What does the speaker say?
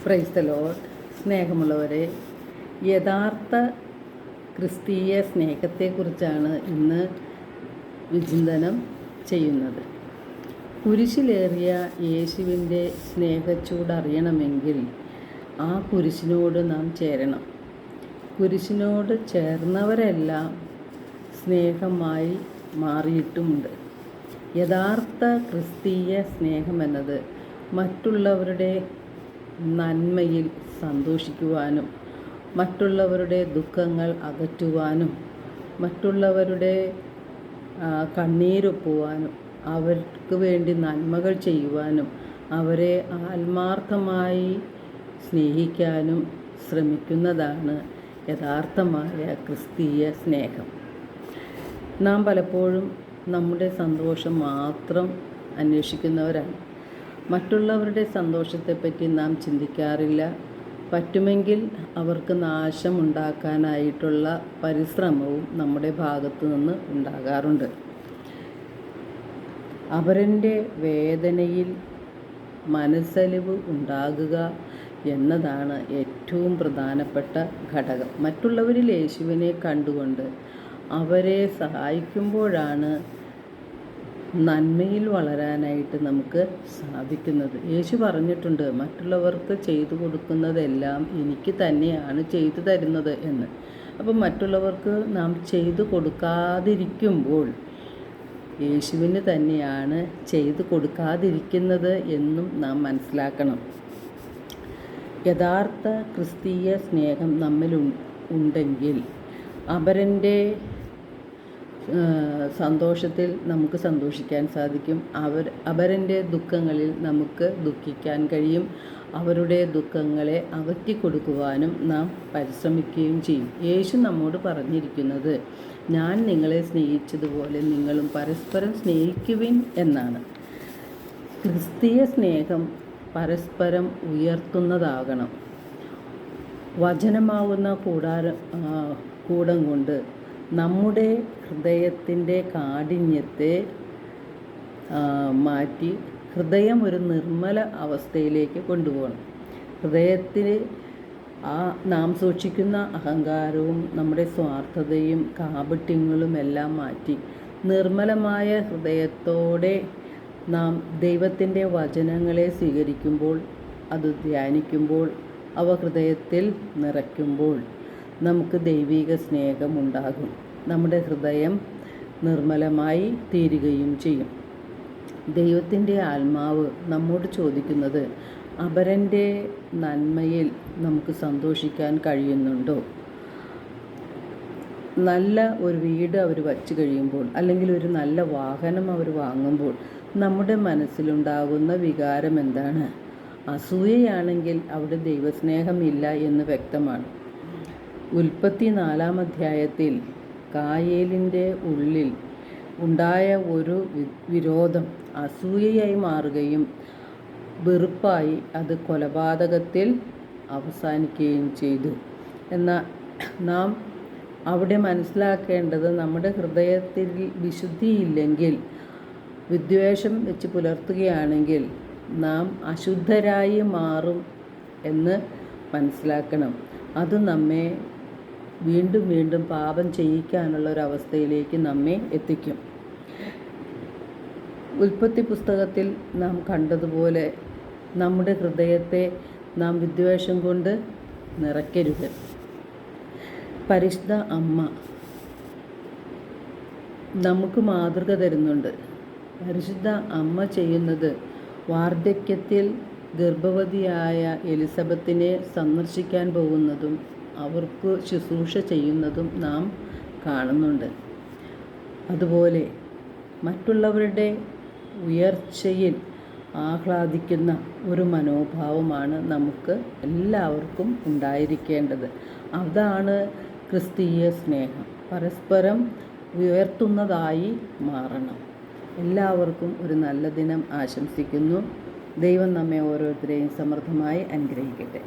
Praise the Lord. സ്നേഹമുള്ളവരെ, യഥാർത്ഥ ക്രിസ്തീയ സ്നേഹത്തെക്കുറിച്ചാണ് ഇന്ന് വിചിന്തനം ചെയ്യുന്നത്. കുരിശിലേറിയ യേശുവിൻ്റെ സ്നേഹച്ചൂടറിയണമെങ്കിൽ ആ കുരിശിനോട് നാം ചേരണം. കുരിശിനോട് ചേർന്നവരെല്ലാം സ്നേഹമായി മാറിയിട്ടുമുണ്ട്. യഥാർത്ഥ ക്രിസ്തീയ സ്നേഹമെന്നത് മറ്റുള്ളവരുടെ നന്മയിൽ സന്തോഷിക്കുവാനും മറ്റുള്ളവരുടെ ദുഃഖങ്ങൾ അകറ്റുവാനും മറ്റുള്ളവരുടെ കണ്ണീരൊപ്പുവാനും അവർക്ക് വേണ്ടി നന്മകൾ ചെയ്യുവാനും അവരെ ആത്മാർത്ഥമായി സ്നേഹിക്കാനും ശ്രമിക്കുന്നതാണ് യഥാർത്ഥമായ ക്രിസ്തീയ സ്നേഹം. നാം പലപ്പോഴും നമ്മുടെ സന്തോഷം മാത്രം അന്വേഷിക്കുന്നവരാണ്. മറ്റുള്ളവരുടെ സന്തോഷത്തെപ്പറ്റി നാം ചിന്തിക്കാറില്ല. പറ്റുമെങ്കിൽ അവർക്ക് നാശമുണ്ടാക്കാനായിട്ടുള്ള പരിശ്രമവും നമ്മുടെ ഭാഗത്തു നിന്ന് ഉണ്ടാകാറുണ്ട്. അവരുടെ വേദനയിൽ മനസ്സലിവ് ഉണ്ടാകുക എന്നതാണ് ഏറ്റവും പ്രധാനപ്പെട്ട ഘടകം. മറ്റുള്ളവരിൽ യേശുവിനെ കണ്ടുകൊണ്ട് അവരെ സഹായിക്കുമ്പോഴാണ് നന്മയിൽ വളരാനായിട്ട് നമുക്ക് സാധിക്കുന്നത്. യേശു പറഞ്ഞിട്ടുണ്ട്, മറ്റുള്ളവർക്ക് ചെയ്തു കൊടുക്കുന്നതെല്ലാം എനിക്ക് തന്നെയാണ് ചെയ്തു തരുന്നത് എന്ന്. അപ്പം മറ്റുള്ളവർക്ക് നാം ചെയ്തു കൊടുക്കാതിരിക്കുമ്പോൾ യേശുവിന് തന്നെയാണ് ചെയ്തു കൊടുക്കാതിരിക്കുന്നത് എന്നും നാം മനസ്സിലാക്കണം. യഥാർത്ഥ ക്രിസ്തീയ സ്നേഹം നമ്മിൽ ഉണ്ടെങ്കിൽ അപരൻ്റെ സന്തോഷത്തിൽ നമുക്ക് സന്തോഷിക്കാൻ സാധിക്കും. അപരൻ്റെ ദുഃഖങ്ങളിൽ നമുക്ക് ദുഃഖിക്കാൻ കഴിയും. അവരുടെ ദുഃഖങ്ങളെ അകറ്റിക്കൊടുക്കുവാനും നാം പരിശ്രമിക്കുകയും ചെയ്യും. യേശു നമ്മോട് പറഞ്ഞിരിക്കുന്നത്, ഞാൻ നിങ്ങളെ സ്നേഹിച്ചതുപോലെ നിങ്ങളും പരസ്പരം സ്നേഹിക്കുവിൻ എന്നാണ്. ക്രിസ്തീയ സ്നേഹം പരസ്പരം ഉയർത്തുന്നതാകണം. വചനമാകുന്ന കൂടം കൊണ്ട് നമ്മുടെ ഹൃദയത്തിൻ്റെ കാഠിന്യത്തെ മാറ്റി ഹൃദയം ഒരു നിർമ്മല അവസ്ഥയിലേക്ക് കൊണ്ടുപോകണം. ഹൃദയത്തിൽ നാം സൂക്ഷിക്കുന്ന അഹങ്കാരവും നമ്മുടെ സ്വാർത്ഥതയും കാപട്യങ്ങളും എല്ലാം മാറ്റി നിർമ്മലമായ ഹൃദയത്തോടെ നാം ദൈവത്തിൻ്റെ വചനങ്ങളെ സ്വീകരിക്കുമ്പോൾ, അത് ധ്യാനിക്കുമ്പോൾ, അവ ഹൃദയത്തിൽ നിറയ്ക്കുമ്പോൾ നമുക്ക് ദൈവിക സ്നേഹമുണ്ടാകും. നമ്മുടെ ഹൃദയം നിർമ്മലമായി തീരുകയും ചെയ്യും. ദൈവത്തിൻ്റെ ആത്മാവ് നമ്മോട് ചോദിക്കുന്നത്, അപരൻ്റെ നന്മയിൽ നമുക്ക് സന്തോഷിക്കാൻ കഴിയുന്നുണ്ടോ? നല്ല ഒരു വീട് അവർ വച്ച് കഴിയുമ്പോൾ, അല്ലെങ്കിൽ ഒരു നല്ല വാഹനം അവർ വാങ്ങുമ്പോൾ നമ്മുടെ മനസ്സിലുണ്ടാകുന്ന വികാരം എന്താണ്? അസൂയയാണെങ്കിൽ അവിടെ ദൈവസ്നേഹമില്ല എന്ന് വ്യക്തമാണ്. ഉൽപ്പത്തി 4-ാം അധ്യായത്തിൽ കായേലിൻ്റെ ഉള്ളിൽ ഉണ്ടായ ഒരു വിരോധം അസൂയയായി മാറുകയും വെറുപ്പായി അത് കൊലപാതകത്തിൽ അവസാനിക്കുകയും ചെയ്തു. എന്നാൽ നാം അവിടെ മനസ്സിലാക്കേണ്ടത്, നമ്മുടെ ഹൃദയത്തിൽ വിശുദ്ധിയില്ലെങ്കിൽ, വിദ്വേഷം വെച്ച് പുലർത്തുകയാണെങ്കിൽ നാം അശുദ്ധരായി മാറും എന്ന് മനസ്സിലാക്കണം. അത് നമ്മെ വീണ്ടും വീണ്ടും പാപം ചെയ്യിക്കാനുള്ള ഒരവസ്ഥയിലേക്ക് നമ്മെ എത്തിക്കും. ഉൽപ്പത്തി പുസ്തകത്തിൽ നാം കണ്ടതുപോലെ നമ്മുടെ ഹൃദയത്തെ നാം വിദ്വേഷം കൊണ്ട് നിറയ്ക്കരുത്. പരിശുദ്ധ അമ്മ നമുക്ക് മാതൃക തരുന്നുണ്ട്. പരിശുദ്ധ അമ്മ ചെയ്യുന്നത്, വാർദ്ധക്യത്തിൽ ഗർഭവതിയായ എലിസബത്തിനെ സന്ദർശിക്കാൻ പോകുന്നതും അവർക്ക് ശുശ്രൂഷ ചെയ്യുന്നതും നാം കാണുന്നുണ്ട്. അതുപോലെ മറ്റുള്ളവരുടെ ഉയർച്ചയിൽ ആഹ്ലാദിക്കുന്ന ഒരു മനോഭാവമാണ് നമുക്ക് എല്ലാവർക്കും ഉണ്ടായിരിക്കേണ്ടത്. അതാണ് ക്രിസ്തീയ സ്നേഹം. പരസ്പരം ഉയർത്തുന്നതായി മാറണം. എല്ലാവർക്കും ഒരു നല്ല ദിനം ആശംസിക്കുന്നു. ദൈവം നമ്മെ ഓരോരുത്തരെയും സമൃദ്ധമായി അനുഗ്രഹിക്കട്ടെ.